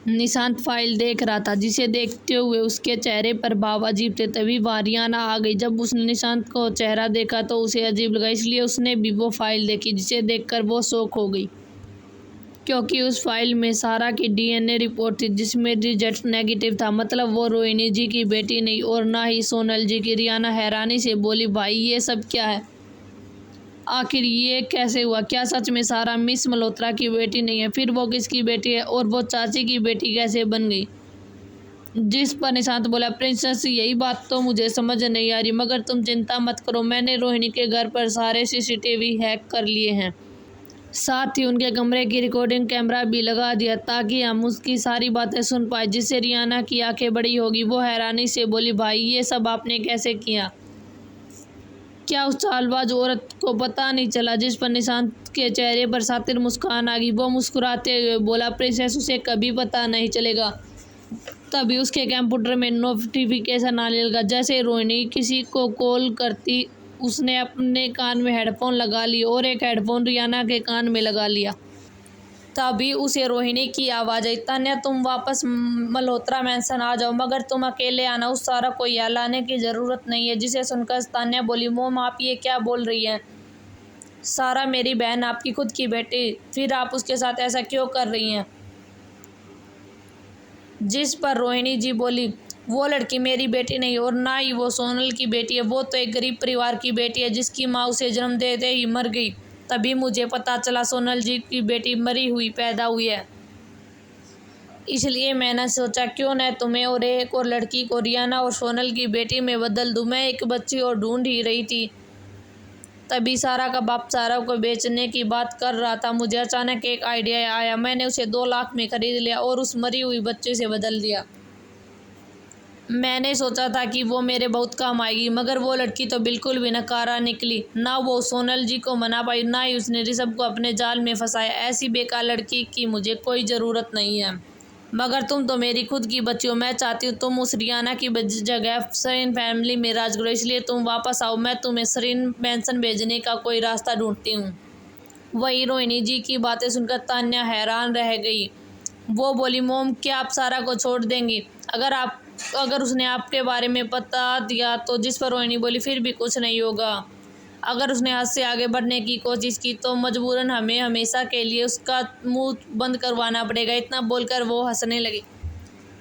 Nishant file देख रहा था, जिसे देखते हुए उसके चेहरे पर भाव अजीब थे। तभी रियाना आ गई। जब उसने निशांत को चेहरा देखा तो उसे अजीब लगा, इसलिए उसने भी वो फाइल देखी, जिसे देखकर वो शॉक हो गई, क्योंकि उस फाइल में सारा की डीएनए रिपोर्ट थी, जिसमें रिजल्ट नेगेटिव था। मतलब वो रोहिणी जी की बेटी नहीं और ना ही सोनल जी की। रियाना हैरानी से बोली, भाई ये सब क्या है? आखिर ये कैसे हुआ? क्या सच में सारा मिस मल्होत्रा की बेटी नहीं है? फिर वो किसकी बेटी है? और वो चाची की बेटी कैसे बन गई? जिस पर निशांत बोला, प्रिंसेस यही बात तो मुझे समझ नहीं आ रही, मगर तुम चिंता मत करो, मैंने रोहिणी के घर पर सारे सीसीटीवी हैक कर लिए हैं। साथ ही उनके कमरे की रिकॉर्डिंग कैमरा भी लगा दिया, ताकि हम उसकी सारी बातें सुन पाए। जिससे रियाना की आंखें बड़ी होगी। वो हैरानी से बोली, भाई ये सब आपने कैसे किया? क्या उस चालबाज औरत को पता नहीं चला? जिस पर निशांत के चेहरे पर सातिर मुस्कान आ गई। वो मुस्कुराते हुए बोला, प्रिंसेस उसे कभी पता नहीं चलेगा। तभी उसके कंप्यूटर में नोटिफिकेशन आने लगा। जैसे रोहिणी किसी को कॉल करती, उसने अपने कान में हेडफोन लगा लिए और एक हेडफोन रियाना के कान में लगा लिया। तभी उसे रोहिणी की आवाज़ आई, तान्या तुम वापस मल्होत्रा मैंसन आ जाओ, मगर तुम अकेले आना, उस सारा को यहाँ लाने की ज़रूरत नहीं है। जिसे सुनकर तान्या बोली, मोम आप ये क्या बोल रही हैं? सारा मेरी बहन, आपकी खुद की बेटी, फिर आप उसके साथ ऐसा क्यों कर रही हैं? जिस पर रोहिणी जी बोली, वो लड़की मेरी बेटी नहीं और ना ही वो सोनल की बेटी है। वो तो एक गरीब परिवार की बेटी है, जिसकी माँ उसे जन्म देते ही मर गई। तभी मुझे पता चला सोनल जी की बेटी मरी हुई पैदा हुई है। इसलिए मैंने सोचा क्यों न तुम्हें और एक और लड़की को रियाना और सोनल की बेटी में बदल दूं। मैं एक बच्ची और ढूंढ ही रही थी। तभी सारा का बाप सारा को बेचने की बात कर रहा था। मुझे अचानक एक आइडिया आया। मैंने उसे 2 लाख में खरीद लिया और उस मरी हुई बच्चे से बदल दिया। मैंने सोचा था कि वो मेरे बहुत काम आएगी, मगर वो लड़की तो बिल्कुल भी नकारा निकली। ना वो सोनल जी को मना पाई, ना ही उसने ऋषभ को अपने जाल में फंसाया। ऐसी बेकार लड़की की मुझे कोई ज़रूरत नहीं है। मगर तुम तो मेरी खुद की बच्ची हो। मैं चाहती हूँ तुम उस रियाना की जगह सरीन फैमिली में राज करो, इसलिए तुम वापस आओ। मैं तुम्हें सरीन मैंसन भेजने का कोई रास्ता ढूंढती हूँ। वही रोहिणी जी की बातें सुनकर तान्या हैरान रह गई। वो बोली, मोम क्या आप सारा को छोड़ देंगी? अगर उसने आपके बारे में बता दिया तो? जिस पर रोहिणी बोली, फिर भी कुछ नहीं होगा। अगर उसने हाथ से आगे बढ़ने की कोशिश की तो मजबूरन हमें हमेशा के लिए उसका मुंह बंद करवाना पड़ेगा। इतना बोलकर वो हंसने लगी।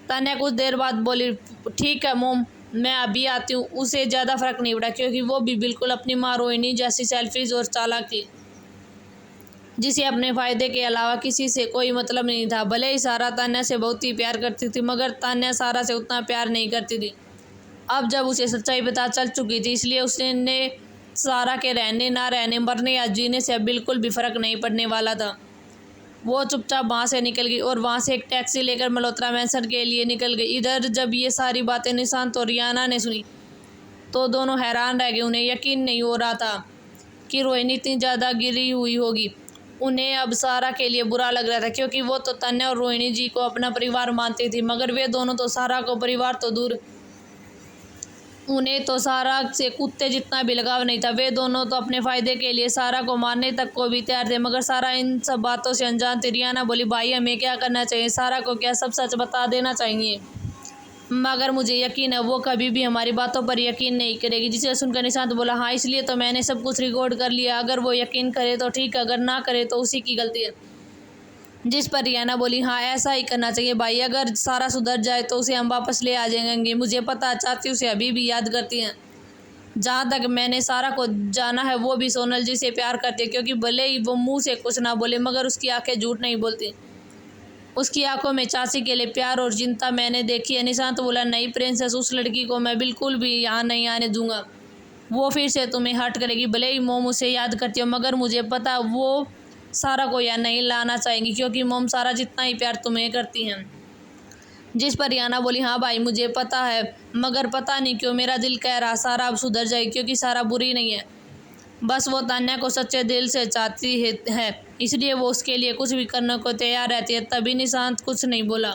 तान्या कुछ देर बाद बोली, ठीक है मोम, मैं अभी आती हूँ। उसे ज़्यादा फर्क नहीं पड़ा, क्योंकि वो भी बिल्कुल अपनी माँ रोहिणी जैसी सेल्फिश और चालाक थी, जिसे अपने फ़ायदे के अलावा किसी से कोई मतलब नहीं था। भले ही सारा तान्या से बहुत ही प्यार करती थी, मगर तान्या सारा से उतना प्यार नहीं करती थी। अब जब उसे सच्चाई पता चल चुकी थी, इसलिए उसने सारा के रहने ना रहने, मरने या जीने से अब बिल्कुल भी फ़र्क नहीं पड़ने वाला था। वो चुपचाप वहाँ से निकल गई और वहाँ से एक टैक्सी लेकर मल्होत्रा मैंसन के लिए निकल गई। इधर जब ये सारी बातें निशांत और रियाना ने सुनी तो दोनों हैरान रह गए। उन्हें यकीन नहीं हो रहा था कि रोहिणी इतनी ज़्यादा गिरी हुई होगी। उन्हें अब सारा के लिए बुरा लग रहा था, क्योंकि वो तो तान्या और रोहिणी जी को अपना परिवार मानती थी, मगर वे दोनों तो सारा को परिवार तो दूर, उन्हें तो सारा से कुत्ते जितना भी लगाव नहीं था। वे दोनों तो अपने फ़ायदे के लिए सारा को मारने तक को भी तैयार थे, मगर सारा इन सब बातों से अनजान थी। रियाना बोली, भाई हमें क्या करना चाहिए? सारा को क्या सब सच बता देना चाहिए? मगर मुझे यकीन है वो कभी भी हमारी बातों पर यकीन नहीं करेगी। जिसे सुनकर निशांत बोला, हाँ इसलिए तो मैंने सब कुछ रिकॉर्ड कर लिया। अगर वो यकीन करे तो ठीक, अगर ना करे तो उसी की गलती है। जिस पर रियाना बोली, हाँ ऐसा ही करना चाहिए भाई। अगर सारा सुधर जाए तो उसे हम वापस ले आ जाएंगे। मुझे पता चाची उसे अभी भी याद करती हैं। जहाँ तक मैंने सारा को जाना है, वो भी सोनल जी से प्यार करती है, क्योंकि भले ही वो मुँह से कुछ ना बोले, मगर उसकी आंखें झूठ नहीं बोलती। उसकी आंखों में चाची के लिए प्यार और चिंता मैंने देखी है। निशांत बोला, नहीं प्रिंसेस, उस लड़की को मैं बिल्कुल भी यहाँ नहीं आने दूंगा। वो फिर से तुम्हें हर्ट करेगी। भले ही मोम उसे याद करती हो, मगर मुझे पता वो सारा को यहाँ नहीं लाना चाहेंगी, क्योंकि मोम सारा जितना ही प्यार तुम्हें करती हैं। जिस पर रियाना बोली, हाँ भाई मुझे पता है, मगर पता नहीं क्यों मेरा दिल कह रहा सारा अब सुधर जाए, क्योंकि सारा बुरी नहीं है। बस वो तान्या को सच्चे दिल से चाहती है, इसलिए वो उसके लिए कुछ भी करने को तैयार रहती है। तभी निशांत कुछ नहीं बोला,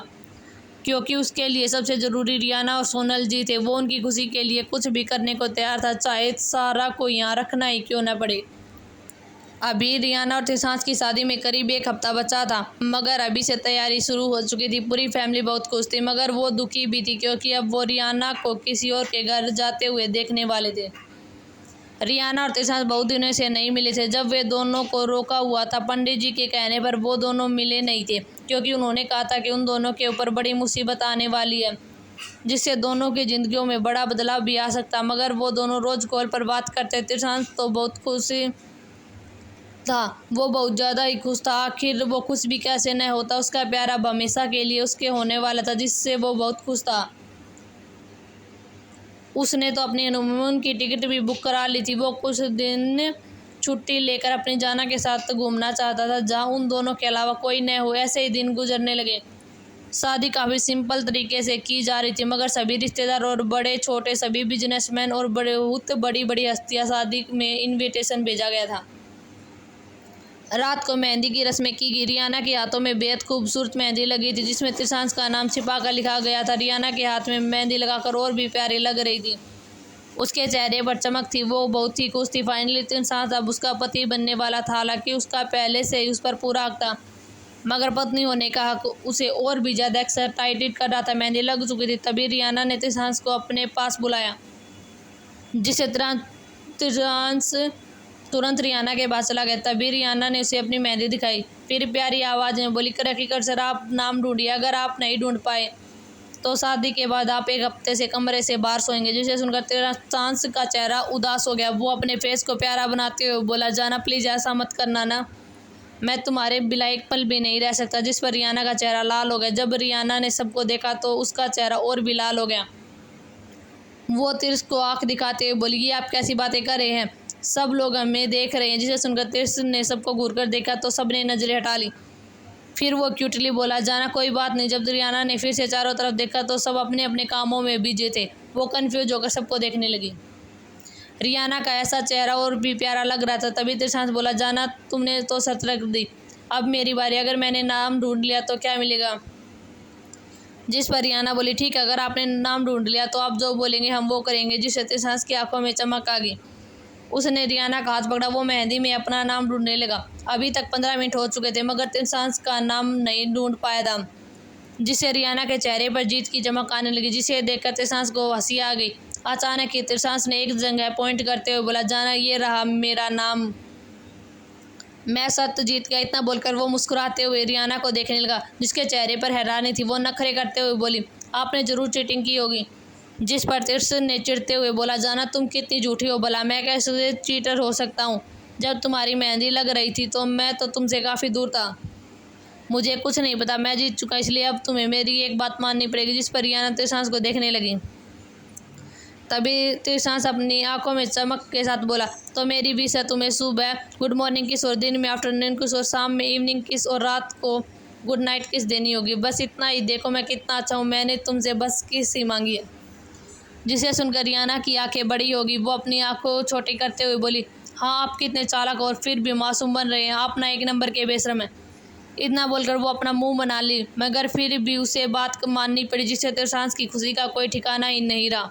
क्योंकि उसके लिए सबसे ज़रूरी रियाना और सोनल जी थे। वो उनकी खुशी के लिए कुछ भी करने को तैयार था, चाहे सारा को यहाँ रखना ही क्यों न पड़े। अभी रियाना और तिरसांस की शादी में करीब एक हफ्ता बचा था, मगर अभी से तैयारी शुरू हो चुकी थी। पूरी फैमिली बहुत खुश थी, मगर वो दुखी भी थी क्योंकि अब वो रियाना को किसी और के घर जाते हुए देखने वाले थे। रियाना और तिरसांस बहुत दिनों से नहीं मिले थे। जब वे दोनों को रोका हुआ था पंडित जी के कहने पर, वो दोनों मिले नहीं थे क्योंकि उन्होंने कहा था कि उन दोनों के ऊपर बड़ी मुसीबत आने वाली है, जिससे दोनों की जिंदगियों में बड़ा बदलाव भी आ सकता। मगर वो दोनों रोज कॉल पर बात करते। तिरसांस तो बहुत खुश था, वो बहुत ज़्यादा ही खुश था। आखिर वो खुश भी कैसे न होता, उसका प्यार अब हमेशा के लिए उसके होने वाला था, जिससे वो बहुत खुश था। उसने तो अपनी हनीमून की टिकट भी बुक करा ली थी। वो कुछ दिन छुट्टी लेकर अपनी जाना के साथ घूमना चाहता था, जहाँ उन दोनों के अलावा कोई न हो। ऐसे ही दिन गुजरने लगे। शादी काफ़ी सिंपल तरीके से की जा रही थी, मगर सभी रिश्तेदार और बड़े छोटे सभी बिजनेसमैन और बहुत बड़ी बड़ी हस्तियाँ शादी में इनविटेशन भेजा गया था। रात को मेहंदी की रस्में की गई। रियाना के हाथों में बेहद खूबसूरत मेहंदी लगी थी, जिसमें तिरसांस का नाम छिपा कर लिखा गया था। रियाना के हाथ में मेहंदी लगाकर और भी प्यारी लग रही थी। उसके चेहरे पर चमक थी, वो बहुत ही खुश थी। फाइनली तिरसांस अब उसका पति बनने वाला था। हालांकि उसका पहले से ही उस पर पूरा हक था, मगर पत्नी होने का हक उसे और भी ज़्यादा एक्साइटेड कर रहा था। मेहंदी लग चुकी थी, तभी रियाना ने तिरसांस को अपने पास बुलाया, जिसे तिरसांस तुरंत रियाना के पास चला गया। तभी रियाना ने उसे अपनी मेहंदी दिखाई, फिर प्यारी आवाज़ में बोली, हकीकत सर आप नाम ढूंढिए, अगर आप नहीं ढूंढ पाए तो शादी के बाद आप एक हफ्ते से कमरे से बाहर सोएंगे। जिसे सुनकर तिरसांस का चेहरा उदास हो गया। वो अपने फेस को प्यारा बनाते हुए बोला, जाना प्लीज़ ऐसा मत करना ना, मैं तुम्हारे बिना एक पल भी नहीं रह सकता। जिस पर रियाना का चेहरा लाल हो गया। जब रियाना ने सबको देखा तो उसका चेहरा और भी लाल हो गया। वो तिर्स को आंख दिखाते हुए बोली, ये आप कैसी बातें कर रहे हैं, सब लोग हमें देख रहे हैं। जिसे सुनकर तिर्स ने सबको घूरकर देखा तो सबने नजरें हटा ली। फिर वो क्यूटली बोला, जाना कोई बात नहीं। जब रियाना ने फिर से चारों तरफ देखा तो सब अपने अपने कामों में बिजी थे। वो कन्फ्यूज होकर सबको देखने लगी। रियाना का ऐसा चेहरा और भी प्यारा लग रहा था। तभी तिरसांस बोला, जाना तुमने तो शर्त रख दी, अब मेरी बारी, अगर मैंने नाम ढूंढ लिया तो क्या मिलेगा। जिस पर रियाना बोली, ठीक है, अगर आपने नाम ढूंढ लिया तो आप जो बोलेंगे हम वो करेंगे। जिससे तिरसांस की आंखों में चमक आ गई। उसने रियाना का हाथ पकड़ा। वो मेहंदी में अपना नाम ढूंढने लगा। अभी तक 15 मिनट हो चुके थे, मगर तिरसांस का नाम नहीं ढूंढ पाया था, जिससे रियाना के चेहरे पर जीत की चमक आने लगी, जिसे देखकर तिरसांस को हंसी आ गई। अचानक ही तिरसांस ने एक जगह पॉइंट करते हुए बोला, जाना ये रहा मेरा नाम, मैं सत्य जीत गया। इतना बोलकर वो मुस्कुराते हुए रियाना को देखने लगा, जिसके चेहरे पर हैरानी थी। वो नखरे करते हुए बोली, आपने जरूर चीटिंग की होगी। जिस पर तिरस ने चिढ़ते हुए बोला, जाना तुम कितनी झूठी हो भला, मैं कैसे चीटर हो सकता हूँ। जब तुम्हारी मेहंदी लग रही थी तो मैं तो तुमसे काफ़ी दूर था, मुझे कुछ नहीं पता, मैं जीत चुका, इसलिए अब तुम्हें मेरी एक बात माननी पड़ेगी। जिस पर रियाना तिरसांस को देखने लगी। तभी तिरसांस अपनी आंखों में चमक के साथ बोला, तो मेरी विश है तुम्हें सुबह गुड मॉर्निंग किस और दिन में आफ्टरनून किस और शाम में इवनिंग किस और रात को गुड नाइट किस देनी होगी। बस इतना ही, देखो मैं कितना अच्छा हूँ, मैंने तुमसे बस किस ही मांगी है। जिसे सुनकर रियाना की आंखें बड़ी होगी। वो अपनी आंखों छोटी करते हुए बोली, हाँ आप कितने चालाक और फिर भी मासूम बन रहे हैं, आप ना एक नंबर के बेशरम हैं। इतना बोलकर वो अपना मुंह बना ली, मगर फिर भी उसे बात माननी पड़ी, जिससे तिरसांस की खुशी का कोई ठिकाना ही नहीं रहा।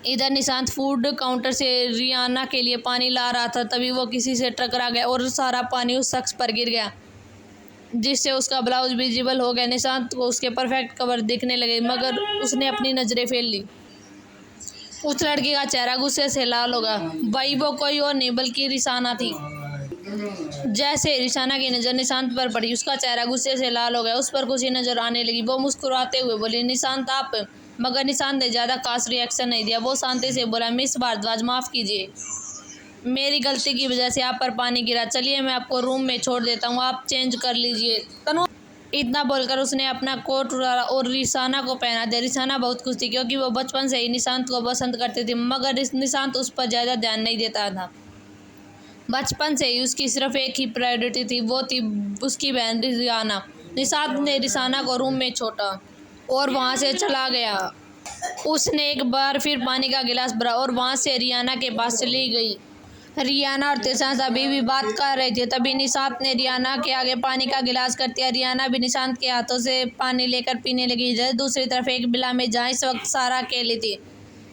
इधर निशांत फूड काउंटर से रियाना के लिए पानी ला रहा था। तभी वो किसी से टकरा गया और सारा पानी उस शख्स पर गिर गया, जिससे उसका ब्लाउज विजिबल हो गया। निशांत को उसके परफेक्ट कवर दिखने लगे, मगर उसने अपनी नज़रें फेर ली। उस लड़की का चेहरा गुस्से से लाल हो गया। भाई वो कोई और नहीं बल्कि रिसाना थी। जैसे रिसाना की नज़र निशांत पर पड़ी, उसका चेहरा गुस्से से लाल हो गया। उस पर खुशी नजर आने लगी। वो मुस्कुराते हुए बोली, निशांत आप, मगर निशांत ने ज़्यादा खास रिएक्शन नहीं दिया। वो शांति से बोला, मिस भारद्वाज माफ़ कीजिए, मेरी गलती की वजह से आप पर पानी गिरा, चलिए मैं आपको रूम में छोड़ देता हूँ, आप चेंज कर लीजिए। इतना बोलकर उसने अपना कोट उतारा और रिसाना को पहना दिया। रिसाना बहुत खुश थी क्योंकि वो बचपन से ही निशांत को पसंद करती थी, मगर निशांत उस पर ज़्यादा ध्यान नहीं देता था। बचपन से ही उसकी सिर्फ एक ही प्रायोरिटी थी, वो थी उसकी बहन रियाना। निशांत ने रिसाना को रूम में छोड़ा और वहाँ से चला गया। उसने एक बार फिर पानी का गिलास भरा और वहाँ से रियाना के पास चली गई। रियाना और तिरसांस अभी भी बात कर रहे थे। तभी निशांत ने रियाना के आगे पानी का गिलास कर दिया। रियाना भी निशांत के हाथों से पानी लेकर पीने लगी। इधर दूसरी तरफ एक बिला में जहाँ इस वक्त सारा अकेली थी।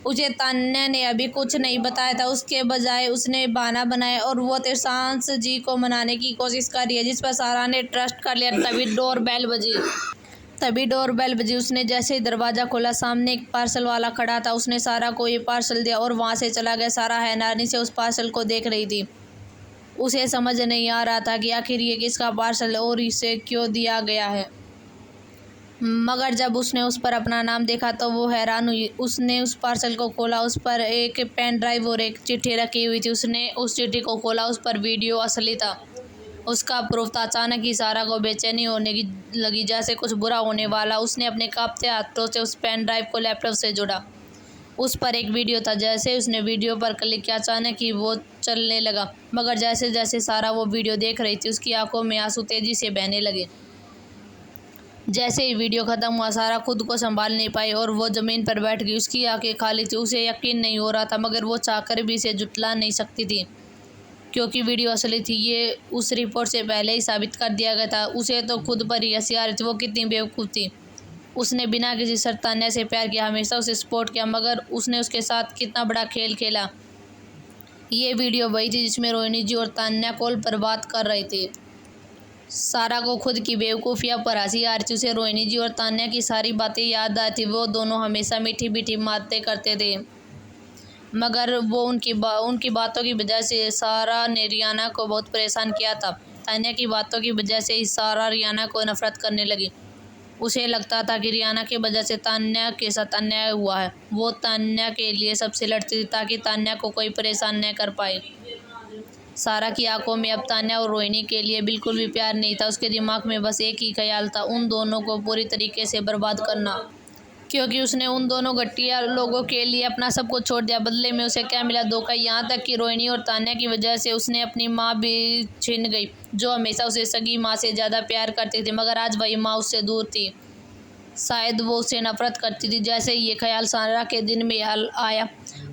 उसे तान्या ने अभी कुछ नहीं बताया था, उसके बजाय उसने बहाना बनाया और वो तिरसांस जी को मनाने की कोशिश कर रही है, जिस पर सारा ने ट्रस्ट कर लिया। तभी डोर बेल बजी। उसने जैसे ही दरवाज़ा खोला, सामने एक पार्सल वाला खड़ा था। उसने सारा को ये पार्सल दिया और वहाँ से चला गया। सारा हैरानी से उस पार्सल को देख रही थी। उसे समझ नहीं आ रहा था कि आखिर ये किसका पार्सल है और इसे क्यों दिया गया है। मगर जब उसने उस पर अपना नाम देखा तो वो हैरान हुई। उसने उस पार्सल को खोला, उस पर एक पेन ड्राइव और एक चिट्ठी रखी हुई थी। उसने उस चिट्ठी को खोला, उस पर वीडियो असली था, उसका प्रूफ था। अचानक ही सारा को बेचैनी होने की लगी, जैसे कुछ बुरा होने वाला। उसने अपने कांपते हाथों से उस पेन ड्राइव को लैपटॉप से जोड़ा। उस पर एक वीडियो था। जैसे उसने वीडियो पर क्लिक किया, अचानक ही वो चलने लगा। मगर जैसे जैसे सारा वो वीडियो देख रही थी, उसकी आंखों में आंसू तेजी से बहने लगे। जैसे ही वीडियो ख़त्म हुआ, सारा खुद को संभाल नहीं पाई और वो ज़मीन पर बैठ गई। उसकी आंखें खाली थी। उसे यकीन नहीं हो रहा था, मगर वो चाहकर भी इसे जुटला नहीं सकती थी, क्योंकि वीडियो असली थी। ये उस रिपोर्ट से पहले ही साबित कर दिया गया था। उसे तो खुद पर ही हंसी आ रही थी। वो कितनी बेवकूफ़ थी। उसने बिना किसी शर्त तान्या से प्यार किया, हमेशा उसे सपोर्ट किया, मगर उसने उसके साथ कितना बड़ा खेल खेला। ये वीडियो वही थी जिसमें रोहिणी जी और तान्या कॉल पर बात कर रहे थे। सारा को खुद की बेवकूफ़ियाँ पर हंसी आ रही थी। उसे रोहिणी जी और तान्या की सारी बातें याद आई थी। वो दोनों हमेशा मीठी मीठी बातें करते थे, मगर वो उनकी बातों की वजह से सारा ने रियाना को बहुत परेशान किया था। तान्या की बातों की वजह से ही सारा रियाना को नफरत करने लगी। उसे लगता था कि रियाना की वजह से तान्या के साथ अन्याय हुआ है। वो तान्या के लिए सबसे लड़ती थी ताकि तान्या को कोई परेशान न कर पाए। सारा की आंखों में अब तान्या और रोहिणी के लिए बिल्कुल भी प्यार नहीं था। उसके दिमाग में बस एक ही ख्याल था, उन दोनों को पूरी तरीके से बर्बाद करना, क्योंकि उसने उन दोनों घटिया लोगों के लिए अपना सब कुछ छोड़ दिया। बदले में उसे क्या मिला? धोखा। यहाँ तक कि रोहिणी और तान्या की वजह से उसने अपनी माँ भी छीन गई, जो हमेशा उसे सगी माँ से ज़्यादा प्यार करती थी, मगर आज वही माँ उससे दूर थी। शायद वो उससे नफरत करती थी। जैसे ही ये ख्याल सारा के दिन में आया,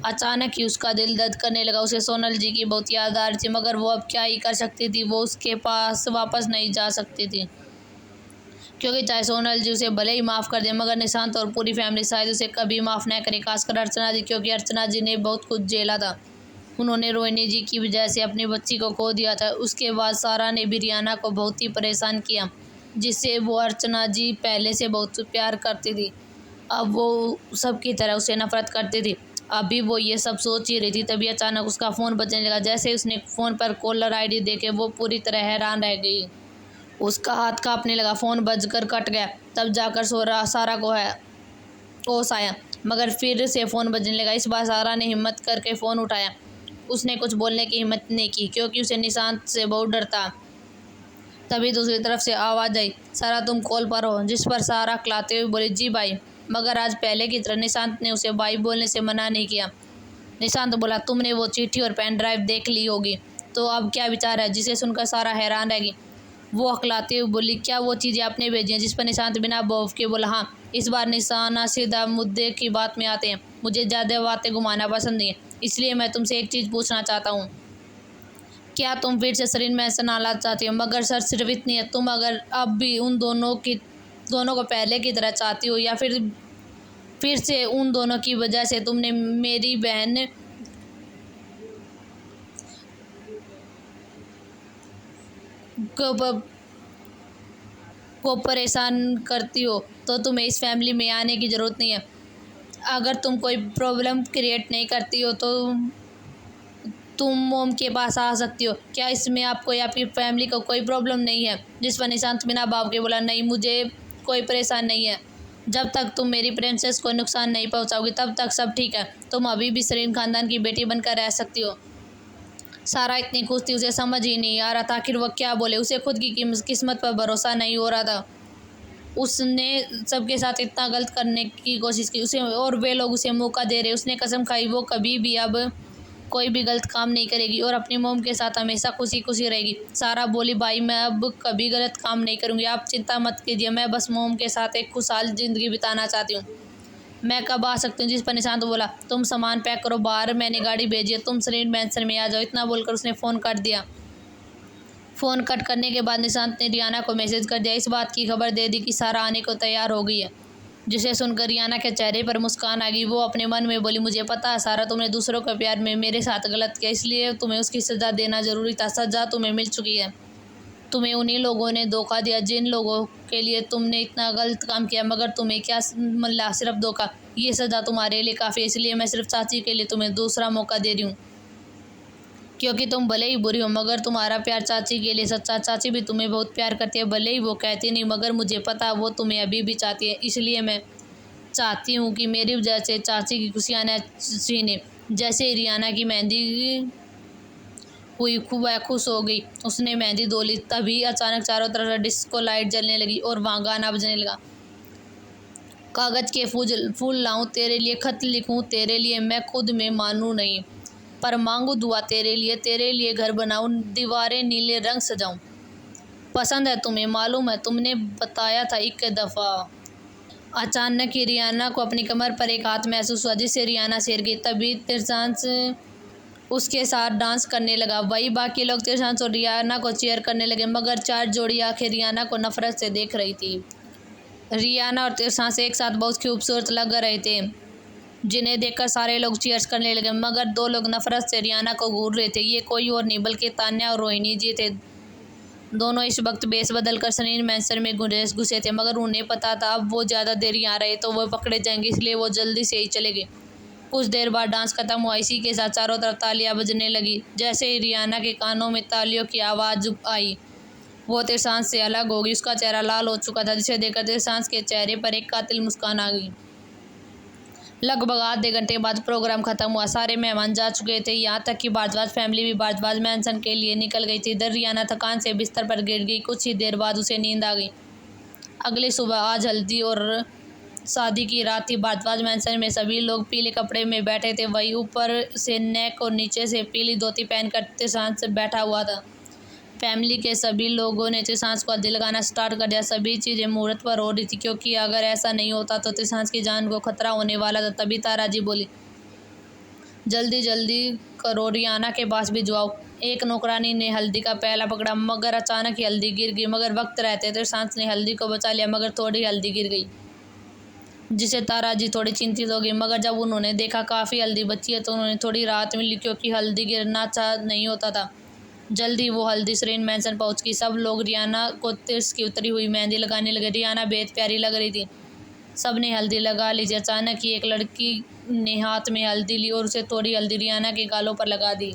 अचानक ही उसका दिल दर्द करने लगा। उसे सोनल जी की बहुत याद आ रही थी, मगर वो अब क्या ही कर सकती थी। वो उसके पास वापस नहीं जा सकती थी, क्योंकि चाहे सोनल जी उसे भले ही माफ़ कर दे, मगर निशांत और पूरी फैमिली शायद उसे कभी माफ़ न करे, खासकर अर्चना जी, क्योंकि अर्चना जी ने बहुत कुछ झेला था। उन्होंने रोहिणी जी की वजह से अपनी बच्ची को खो दिया था। उसके बाद सारा ने भी रियाना को बहुत ही परेशान किया, जिससे वो अर्चना जी पहले से बहुत प्यार करती थी, अब वो सबकी तरह उसे नफरत करती थी। अभी वो ये सब सोच ही रही थी, तभी अचानक उसका फ़ोन बजने लगा। जैसे ही उसने फ़ोन पर कॉलर आईडी देखे, वो पूरी तरह हैरान रह गई। उसका हाथ कांपने लगा। फ़ोन बजकर कट गया। तब जाकर सारा को है होश आया, मगर फिर से फ़ोन बजने लगा। इस बार सारा ने हिम्मत करके फ़ोन उठाया। उसने कुछ बोलने की हिम्मत नहीं की, क्योंकि उसे निशांत से बहुत डर था। तभी दूसरी तरफ से आवाज़ आई, सारा तुम कॉल पर हो? जिस पर सारा क्लाते हुए बोली, जी भाई। मगर आज पहले की तरह निशांत ने उसे भाई बोलने से मना नहीं किया। निशांत बोला, तुमने वो चिट्ठी और पेन ड्राइव देख ली होगी, तो अब क्या विचार है? जिसे सुनकर सारा हैरान रह गई। वो अकलाते हुए बोली, क्या वो चीज़ें आपने भेजी हैं? जिस पर निशांत बिना बौफ के बोला, हाँ। इस बार निशाना सीधा मुद्दे की बात में आते हैं। मुझे ज़्यादा बातें घुमाना पसंद नहीं है, इसलिए मैं तुमसे एक चीज़ पूछना चाहता हूँ। क्या तुम फिर से शरीर में ऐसा नाला चाहती हो? मगर सर सिर्फ इतनी है, तुम अगर अब भी उन दोनों को पहले की तरह चाहती हो, या फिर से उन दोनों की वजह से तुमने मेरी बहन को परेशान करती हो, तो तुम्हें इस फैमिली में आने की ज़रूरत नहीं है। अगर तुम कोई प्रॉब्लम क्रिएट नहीं करती हो तो तुम मोम के पास आ सकती हो। क्या इसमें आपको या आपकी फैमिली को कोई प्रॉब्लम नहीं है? जिस पर निशांत बिना बाप के बोला, नहीं, मुझे कोई परेशान नहीं है। जब तक तुम मेरी प्रिंसेस को नुकसान नहीं पहुंचाओगी, तब तक सब ठीक है। तुम अभी भी सरीन खानदान की बेटी बनकर रह सकती हो। सारा इतनी खुश थी, उसे समझ ही नहीं आ रहा था आखिर वह क्या बोले। उसे खुद की किस्मत पर भरोसा नहीं हो रहा था। उसने सबके साथ इतना गलत करने की कोशिश की, उसे और वे लोग उसे मौका दे रहे। उसने कसम खाई वो कभी भी अब कोई भी गलत काम नहीं करेगी और अपनी मोम के साथ हमेशा खुशी खुशी रहेगी। सारा बोली, भाई मैं अब कभी गलत काम नहीं करूँगी, आप चिंता मत कीजिए। मैं बस मोम के साथ एक खुशहाल ज़िंदगी बिताना चाहती हूँ। मैं कब आ सकती हूँ? जिस पर निशांत बोला, तुम सामान पैक करो, बाहर मैंने गाड़ी भेजी है, तुम सरीन मैंसन में आ जाओ। इतना बोलकर उसने फ़ोन काट दिया। फ़ोन कट करने के बाद निशांत ने रियाना को मैसेज कर दिया, इस बात की खबर दे दी कि सारा आने को तैयार हो गई है। जिसे सुनकर रियाना के चेहरे पर मुस्कान आ गई। वो अपने मन में बोली, मुझे पता है सारा, तुमने दूसरों के प्यार में मेरे साथ गलत किया, इसलिए तुम्हें उसकी सज़ा देना ज़रूरी था। सज़ा तुम्हें मिल चुकी है। तुम्हें उन्हीं लोगों ने धोखा दिया जिन लोगों के लिए तुमने इतना गलत काम किया, मगर तुम्हें क्या मिला? सिर्फ धोखा। ये सज़ा तुम्हारे लिए काफ़ी है, इसलिए मैं सिर्फ चाची के लिए तुम्हें दूसरा मौका दे रही हूँ, क्योंकि तुम भले ही बुरी हो मगर तुम्हारा प्यार चाची के लिए सच्चा। चाची भी तुम्हें बहुत प्यार करती है, भले ही वो कहती नहीं, मगर मुझे पता है वो तुम्हें अभी भी चाहती है। इसलिए मैं चाहती हूँ कि मेरी वजह से चाची की खुशियाँ न छीने। जैसे ही रियाना की मेहंदी हुई, वह खुश हो गई। उसने मेहंदी धो ली। तभी अचानक चारों तरफ डिस्को लाइट जलने लगी और वहाँ गाना बजने लगा। कागज़ के फूल लाऊं तेरे लिए, खत लिखूं तेरे लिए, मैं खुद में मानूं नहीं, पर मांगू दुआ तेरे लिए घर बनाऊं, दीवारें नीले रंग सजाऊं। पसंद है तुम्हें, मालूम है, तुमने बताया था एक दफ़ा। अचानक ही रियाना को अपनी कमर पर एक हाथ महसूस हुआ, जिससे रियाना सिर गई। तभी तिरसांस उसके साथ डांस करने लगा। वही बाकी लोग तिरसांस और रियाना को चीयर करने लगे, मगर चार जोड़ी आंखें रियाना को नफरत से देख रही थी। रियाना और तिरसांस एक साथ बहुत खूबसूरत लग रहे थे, जिन्हें देखकर सारे लोग चीयर्स करने लगे, मगर दो लोग नफरत से रियाना को घूर रहे थे। ये कोई और नहीं बल्कि तान्या और रोहिणी जी थे। दोनों इस वक्त बेस बदल कर सनील मैंसन में घुसे थे, मगर उन्हें पता था अब वो ज़्यादा देर यहाँ रहे तो वो पकड़े जाएंगे, इसलिए वो जल्दी से ही चले गए। कुछ देर बाद डांस खत्म हुआ। इसी के साथ चारों तरफ तालियां बजने लगी। जैसे ही रियाना के कानों में तालियों की आवाज़ आई, वो तिरसांस से अलग हो गई। उसका चेहरा लाल हो चुका था, जिसे देखकर तिरसांस के चेहरे पर एक कातिल मुस्कान आ गई। लगभग आधे घंटे बाद प्रोग्राम खत्म हुआ। सारे मेहमान जा चुके थे, यहाँ तक कि भारद्वाज फैमिली भी भारद्वाज मैंसन के लिए निकल गई थी। इधर रियाना थकान से बिस्तर पर गिर गई। कुछ ही देर बाद उसे नींद आ गई। अगली सुबह आज हल्दी और शादी की रात थी। भारद्वाज मैंसन में सभी लोग पीले कपड़े में बैठे थे। वही ऊपर से नेक और नीचे से पीली धोती पहनकर तिरसांस बैठा हुआ था। फैमिली के सभी लोगों ने तिरसांस को हल्दी लगाना स्टार्ट कर दिया। सभी चीज़ें मुहूर्त पर हो रही थी, क्योंकि अगर ऐसा नहीं होता तो तिरसांस की जान को खतरा होने वाला था। तभी तारा जी बोली, जल्दी जल्दी करो, रियाना के पास भिजवाओ। एक नौकरानी ने हल्दी का प्याला पकड़ा, मगर अचानक ही हल्दी गिर गई। मगर वक्त रहते तिरसांस ने हल्दी को बचा लिया, मगर थोड़ी हल्दी गिर गई, जिसे तारा जी थोड़ी चिंतित हो गई। मगर जब उन्होंने देखा काफ़ी हल्दी बची है तो उन्होंने थोड़ी राहत मिली, क्योंकि हल्दी गिरना अच्छा नहीं होता था। जल्दी वो हल्दी सनील मैंसन पहुंच गई। सब लोग रियाना को तिरस की उतरी हुई मेहंदी लगाने लगे। रियाना बेहद प्यारी लग रही थी। सब ने हल्दी लगा ली थी। अचानक ही एक लड़की ने हाथ में हल्दी ली और उसे थोड़ी हल्दी रियाना के गालों पर लगा दी।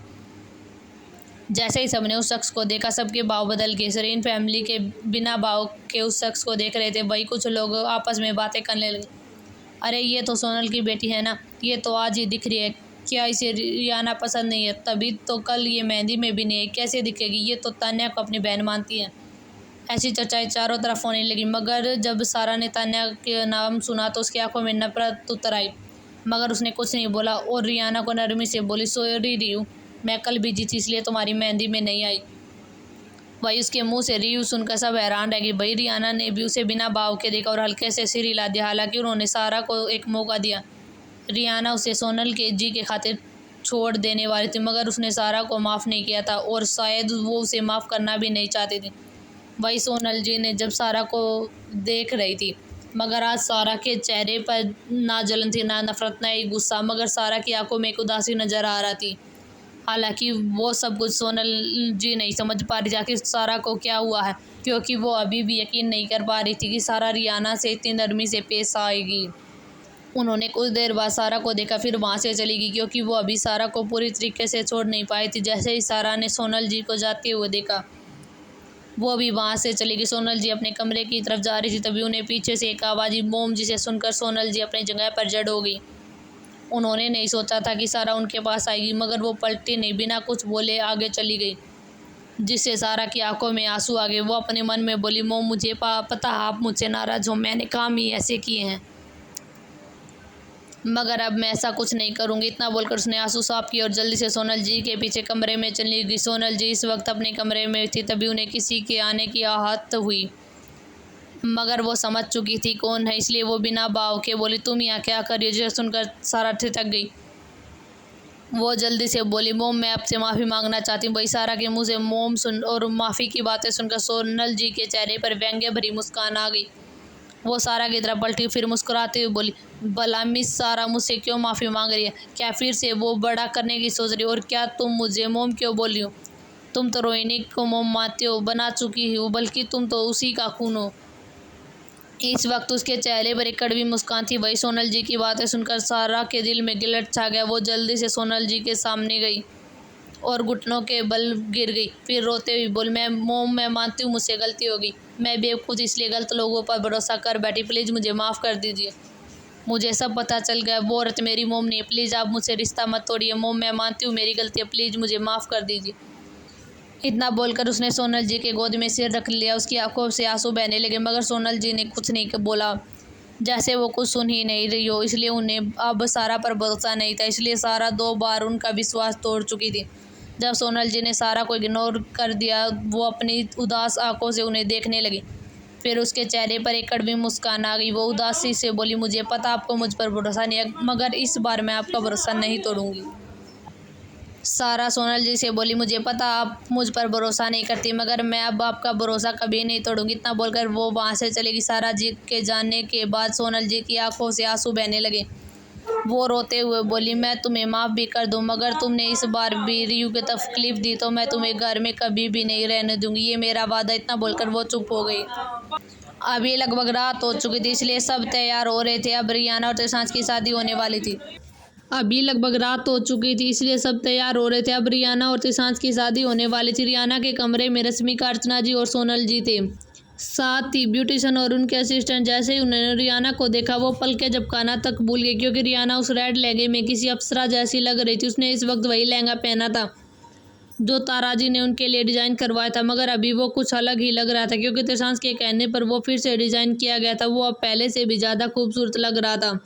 जैसे ही सबने उस शख्स को देखा, सबके भाव बदल गए। सरीन फैमिली के बिना भाव के उस शख्स को देख रहे थे। वही कुछ लोग आपस में बातें करने लगे, अरे ये तो सोनल की बेटी है ना, ये तो आज ही दिख रही है, क्या इसे रियाना पसंद नहीं है? तभी तो कल ये मेहंदी में भी नहीं है, कैसे दिखेगी? ये तो तान्या को अपनी बहन मानती है। ऐसी चर्चाएं चारों तरफ होने लगी, मगर जब सारा ने तान्या के नाम सुना तो उसकी आंखों में नफरत उतर आई, मगर उसने कुछ नहीं बोला और रियाना को नरमी से बोली, सॉरी रियू, मैं कल बिजी थी इसलिए तुम्हारी मेहंदी में नहीं आई। वही उसके मुंह से रियू सुनकर सब हैरान रह गई। भाई रियाना ने भी उसे बिना भाव के देखा और हल्के से सिर हिला दिया। हालांकि उन्होंने सारा को एक मौका दिया। रियाना उसे सोनल के जी के खातिर छोड़ देने वाली थी, मगर उसने सारा को माफ़ नहीं किया था और शायद वो उसे माफ़ करना भी नहीं चाहती थी। वही सोनल जी ने जब सारा को देख रही थी, मगर आज सारा के चेहरे पर ना जलन थी, ना नफरत, ना ही गुस्सा, मगर सारा की आंखों में एक उदासी नज़र आ रहा थी। हालांकि वो सब कुछ सोनल जी नहीं समझ पा रही थी आखिर सारा को क्या हुआ है, क्योंकि वो अभी भी यकीन नहीं कर पा रही थी कि सारा रियाना से इतनी नरमी से पेश आएगी। उन्होंने कुछ देर बाद सारा को देखा, फिर वहाँ से चली गई, क्योंकि वो अभी सारा को पूरी तरीके से छोड़ नहीं पाई थी। जैसे ही सारा ने सोनल जी को जाते हुए देखा, वो भी वहाँ से चली गई। सोनल जी अपने कमरे की तरफ जा रही थी, तभी उन्हें पीछे से एक आवाज़ आई, मोम, जिसे सुनकर सोनल जी अपनी जगह पर जड़ हो गई। उन्होंने नहीं सोचा था कि सारा उनके पास आएगी, मगर वो पलटी नहीं, बिना कुछ बोले आगे चली गई, जिससे सारा की आंखों में आंसू आ गए। वो अपने मन में बोली, मोम, मुझे पता आप मुझसे नाराज़ हो, मैंने काम ही ऐसे किए हैं, मगर अब मैं ऐसा कुछ नहीं करूँगी। इतना बोलकर उसने आंसू साफ किए और जल्दी से सोनल जी के पीछे कमरे में चली गई। सोनल जी इस वक्त अपने कमरे में थी, तभी उन्हें किसी के आने की आहट हुई, मगर वो समझ चुकी थी कौन है, इसलिए वो बिना भाव के बोली, तुम यहाँ क्या कर रही हो? जिसे सुनकर सारा ठिठक गई। वो जल्दी से बोली, मोम, मैं आपसे माफ़ी मांगना चाहती हूँ। वही सारा के मुंह से मोम सुन और माफ़ी की बातें सुनकर सोनल जी के चेहरे पर व्यंग्य भरी मुस्कान आ गई। वो सारा की तरफ पलटी, फिर मुस्कुराते हुए बोली, भला मिस सारा मुझसे क्यों माफ़ी मांग रही है? क्या फिर से वो बड़ा करने की सोच रही हो? और क्या तुम मुझे मोम क्यों बोली हो? तुम तो रोहिणी को मोम मानते हो, बना चुकी हो, बल्कि तुम तो उसी का खून हो। इस वक्त उसके चेहरे पर एक कड़वी मुस्कान थी। वही सोनल जी की बातें सुनकर सारा के दिल में गिलट छा गया। वो जल्दी से सोनल जी के सामने गई और घुटनों के बल गिर गई। फिर रोते हुए बोल, मैं मानती हूँ मुझसे गलती हो गई। मैं बेवकूफ़ इसलिए गलत लोगों पर भरोसा कर बैठी। प्लीज़ मुझे माफ़ कर दीजिए। मुझे सब पता चल गया। वो औरत मेरी मोम नहीं है। प्लीज़ आप मुझसे रिश्ता मत तोड़िए। मोम, मैं मानती हूँ मेरी गलती है। प्लीज़ मुझे माफ़ कर दीजिए। इतना बोलकर उसने सोनल जी के गोद में सिर रख लिया। उसकी आंखों से आंसू बहने लगे, मगर सोनल जी ने कुछ नहीं बोला, जैसे वो कुछ सुन ही नहीं रही हो। इसलिए उन्हें अब सारा पर भरोसा नहीं था। इसलिए सारा 2 बार उनका विश्वास तोड़ चुकी थी। जब सोनल जी ने सारा को इग्नोर कर दिया, वो अपनी उदास आंखों से उन्हें देखने लगी। फिर उसके चेहरे पर एक कड़वी मुस्कान आ गई। वो उदासी से बोली, मुझे पता आपको मुझ पर भरोसा नहीं है, मगर इस बार मैं आपका भरोसा नहीं तोड़ूंगी। सारा सोनल जी से बोली, मुझे पता आप मुझ पर भरोसा नहीं करती, मगर मैं अब आपका भरोसा कभी नहीं तोड़ूंगी। इतना बोलकर वो वहाँ से चलेगी। सारा जी के जाने के बाद सोनल जी की आंखों से आंसू बहने लगे। वो रोते हुए बोली, मैं तुम्हें माफ़ भी कर दूं, मगर तुमने इस बार भी रियू को तकलीफ दी तो मैं तुम्हें घर में कभी भी नहीं रहने दूंगी, ये मेरा वादा। इतना बोलकर वो चुप हो गई। अभी लगभग रात हो चुकी थी, इसलिए सब तैयार हो रहे थे। अब रियाना और त्रिशांत की शादी होने वाली थी। अभी लगभग रात हो चुकी थी, इसलिए सब तैयार हो रहे थे। अब रियाना और त्रिशांत की शादी होने वाली थी। रियाना के कमरे में रश्मिका, अर्चना जी और सोनल जी थे, साथ ही ब्यूटिशियन और उनके असिस्टेंट। जैसे ही उन्होंने रियाना को देखा, वो पलकें झपकाना तक भूल गई, क्योंकि रियाना उस रेड लहंगे में किसी अप्सरा जैसी लग रही थी। उसने इस वक्त वही लहंगा पहना था जो ताराजी ने उनके लिए डिज़ाइन करवाया था, मगर अभी वो कुछ अलग ही लग रहा था, क्योंकि त्रिशांत के कहने पर वो फिर से डिज़ाइन किया गया था। वो अब पहले से भी ज़्यादा खूबसूरत लग रहा था।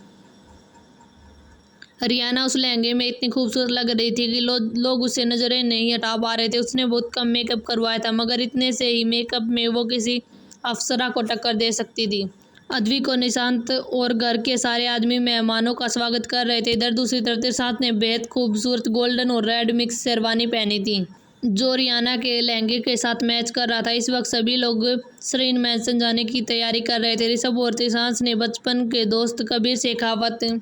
रियाना उस लहंगे में इतनी खूबसूरत लग रही थी कि लोग उससे नज़रें नहीं हटा पा रहे थे। उसने बहुत कम मेकअप करवाया था, मगर इतने से ही मेकअप में वो किसी अप्सरा को टक्कर दे सकती थी। अद्वी को निशांत और घर के सारे आदमी मेहमानों का स्वागत कर रहे थे। इधर दूसरी तरफ त्रिशांत ने बेहद खूबसूरत गोल्डन और रेड मिक्स शेरवानी पहनी थी, जो रियाना के लहंगे के साथ मैच कर रहा था। इस वक्त सभी लोग श्रीन मैंसन जाने की तैयारी कर रहे थे। ऋषभ और त्रिशांत ने बचपन के दोस्त कबीर शेखावत,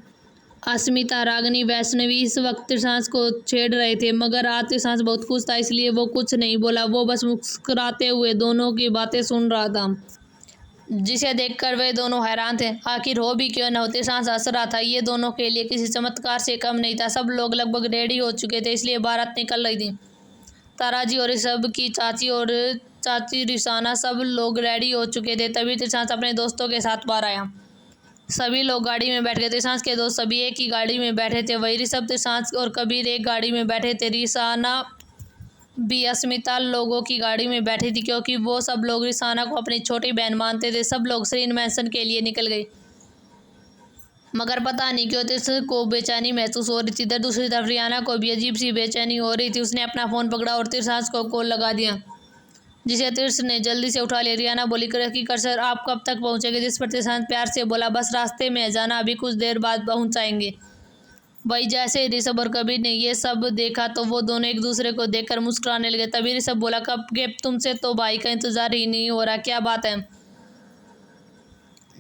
अस्मिता, रागनी, वैष्णवी इस वक्त त्रिशांत को छेड़ रहे थे, मगर आज त्रिशांत बहुत खुश था, इसलिए वो कुछ नहीं बोला। वो बस मुस्कुराते हुए दोनों की बातें सुन रहा था, जिसे देखकर वे दोनों हैरान थे। आखिर हो भी क्यों न हो, त्रिशांत हंस रहा था। ये दोनों के लिए किसी चमत्कार से कम नहीं था। सब लोग लगभग रेडी हो चुके थे, इसलिए बारात निकल रही थी। ताराजी और ऋषभ की चाची और चाची रिसाना, सब लोग रेडी हो चुके थे। तभी त्रिशांत अपने दोस्तों के साथ बाहर आया। सभी लोग गाड़ी में बैठ गए। त्रिशांत के दोस्त सभी एक ही गाड़ी में बैठे थे। वही ऋषभ, त्रिशांत और कबीर एक गाड़ी में बैठे थे। रिसाना भी अस्मिता लोगों की गाड़ी में बैठी थी, क्योंकि वो सब लोग रिसाना को अपनी छोटी बहन मानते थे। सब लोग श्रीन मैंसन के लिए निकल गए, मगर पता नहीं क्यों त्रिश को बेचैनी महसूस हो रही थी। इधर दूसरी तरफ रियाना को भी अजीब सी बेचैनी हो रही थी। उसने अपना फ़ोन पकड़ा और त्रिशांत को कॉल लगा दिया, जिसे त्रिश ने जल्दी से उठा लिया। रियाना बोली, कर सर आप कब तक पहुंचेंगे? जिस पर त्रिशांत प्यार से बोला, बस रास्ते में जाना, अभी कुछ देर बाद पहुंच जाएंगे। वही जैसे ऋषभ और कबीर ने ये सब देखा तो वो दोनों एक दूसरे को देखकर मुस्कुराने लगे। तभी ऋषभ बोला, कब के तुमसे तो भाई का इंतजार ही नहीं हो रहा, क्या बात है?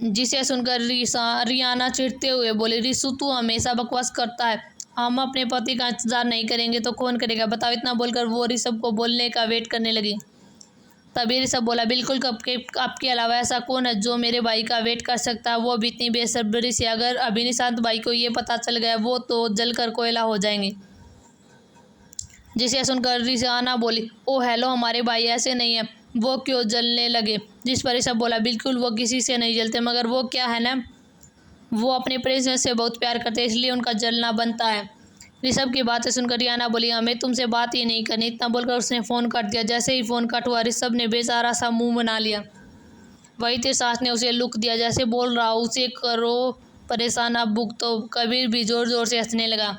जिसे सुनकर रियाना चिढ़ते हुए बोली, रिशु तू हमेशा बकवास करता है, हम अपने पति का इंतजार नहीं करेंगे तो कौन करेगा बताओ। इतना बोलकर वो ऋषभ को बोलने का वेट करने लगी। तभी ऋषभ बोला, बिल्कुल, आपके अलावा ऐसा कौन है जो मेरे भाई का वेट कर सकता है, वो भी इतनी बेसब्री से। अगर अभी निशांत भाई को ये पता चल गया, वो तो जलकर कोयला हो जाएंगे। जिसे सुनकर रियाना बोली, ओ हेलो, हमारे भाई ऐसे नहीं है, वो क्यों जलने लगे? जिस पर ऋषभ बोला, बिल्कुल वो किसी से नहीं जलते, मगर वो क्या है ना, वो अपने प्रिंस से बहुत प्यार करते हैं, इसलिए उनका जलना बनता है। ऋषभ की बातें सुनकर रियाना बोली, हमें तुमसे बात ही नहीं करनी। इतना बोलकर उसने फ़ोन काट दिया। जैसे ही फ़ोन कट हुआ, ऋषभ ने बेचारा सा मुंह बना लिया। वही त्रिशांत ने उसे लुक दिया, जैसे बोल रहा हो, उसे करो परेशान, अब भुगतो। कबीर भी ज़ोर ज़ोर से हंसने लगा,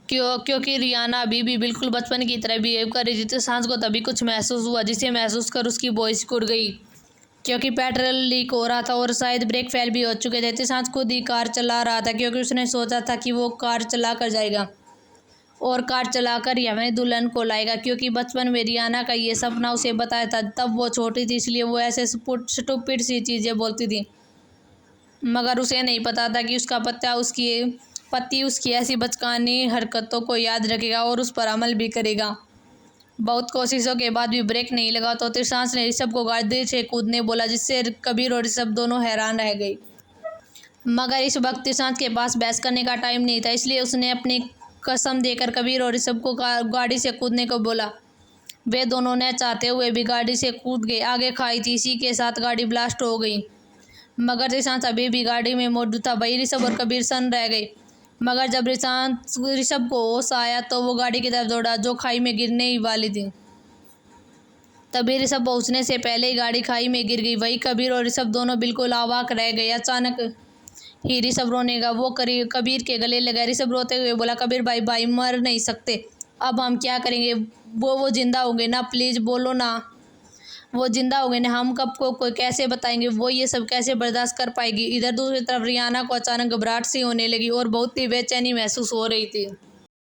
क्योंकि रियाना अभी भी बिल्कुल बचपन की तरह बिहेव कर रही थी। त्रिशांत को तभी कुछ महसूस हुआ, जिसे महसूस कर उसकी वॉइस सिकुड़ गई, क्योंकि पेट्रोल लीक हो रहा था और शायद ब्रेक फेल भी हो चुके थे। त्रिशांत खुद ही कार चला रहा था, क्योंकि उसने सोचा था कि वो कार चला कर जाएगा। और कार चलाकर यमन दुल्हन को लाएगा, क्योंकि बचपन में रियाना का ये सपना उसे बताया था। तब वो छोटी थी, इसलिए वो ऐसे स्टूपिड सी चीज़ें बोलती थी, मगर उसे नहीं पता था कि उसका पति उसकी ऐसी बचकानी हरकतों को याद रखेगा और उस पर अमल भी करेगा। बहुत कोशिशों के बाद भी ब्रेक नहीं लगा तो त्रिशांत ने ऋषभ को गाड़ी से कूदने बोला, जिससे कबीर और ऋषभ दोनों हैरान रह गए। मगर इस वक्त त्रिशांत के पास बहस करने का टाइम नहीं था, इसलिए उसने अपनी कसम देकर कबीर और ऋषभ को गाड़ी से कूदने को बोला। वे दोनों ने चाहते हुए भी गाड़ी से कूद गए। आगे खाई थी, इसी के साथ गाड़ी ब्लास्ट हो गई, मगर त्रिशांत अभी भी गाड़ी में मौजूद था। वही ऋषभ और कबीर सन रह गए। मगर जब ऋषभ को होश आया तो वो गाड़ी की तरफ दौड़ा, जो खाई में गिरने ही वाली थी। तभी ऋषभ पहुंचने से पहले ही गाड़ी खाई में गिर गई। वही कबीर और ऋषभ दोनों बिल्कुल अवाक रह गए। अचानक ही ऋषभ रोने लगा। वो कबीर के गले लगा। ऋषभ रोते हुए बोला, कबीर भाई, भाई मर नहीं सकते, अब हम क्या करेंगे? वो जिंदा होंगे ना, प्लीज़ बोलो ना। वो जिंदा हो गए ना, हम कब को कोई कैसे बताएंगे? वो ये सब कैसे बर्दाश्त कर पाएगी? इधर दूसरी तरफ रियाना को अचानक घबराहट सी होने लगी और बहुत ही बेचैनी महसूस हो रही थी।